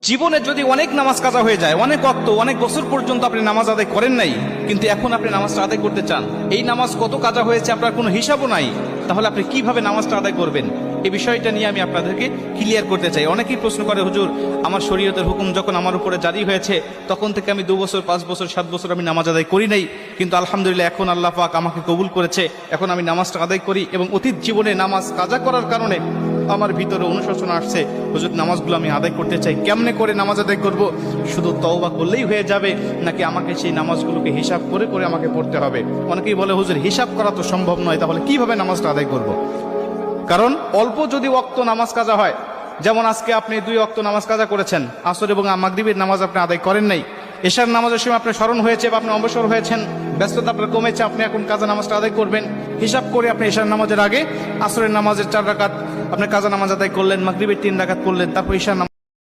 জীবনে যদি অনেক নামাজ কাজা হয়ে যায়, অনেক ওয়াক্ত, অনেক বছর পর্যন্ত আপনি নামাজ আদায় করেন নাই, কিন্তু এখন আপনি নামাজটা আদায় করতে চান, এই নামাজ কত কাজা হয়েছে আপনার কোনো হিসাবও নাই, তাহলে আপনি কিভাবে নামাজটা আদায় করবেন? এই বিষয়টা নিয়ে আমি আপনাদেরকে ক্লিয়ার করতে চাই। অনেকেই প্রশ্ন করে, হুজুর আমার শরীয়তের হুকুম যখন আমার উপরে জারি হয়েছে তখন থেকে আমি 2 বছর 5 বছর 7 বছর আমি নামাজ আদায় করি নাই, কিন্তু আলহামদুলিল্লাহ এখন আল্লাহ পাক আমাকে কবুল করেছে, এখন আমি নামাজটা আদায় করি এবং অতীত জীবনে নামাজ কাজা করার কারণে আমার ভিতরে অনুশোচনা আসছে, হুজুর নামাজগুলো আমি আদায় করতে চাই, কেমনে করে নামাজ আদায় করব? শুধু তওবা করলেই হয়ে যাবে নাকি আমাকে সেই নামাজগুলোকে হিসাব করে করে আমাকে পড়তে হবে? অনেকেই বলে, হুজুর হিসাব করা তো সম্ভব নয়, তাহলে কিভাবে নামাজটা আদায় করব? কারণ অল্প যদি ওয়াক্ত নামাজ কাজা হয়, যেমন আজকে আপনি 2 ওয়াক্ত নামাজ কাজা করেছেন, আসর এবং মাগরিবের নামাজ আপনি আদায় করেন নাই, এশার নামাজের সময় আপনার স্মরণ হয়েছে বা আপনি অবসর হয়েছেন, ব্যস্ততা আপনার কমেছে, আপনি এখন কাজা নামাজটা আদায় করবেন, হিসাব করে আপনি এশার নামাজের আগে আসরের নামাজের 4 রাকাত আপনি কাজা নামাজ আদায় করলেন, মাগরিবের 3 রাকাত করলেন, তারপর এশার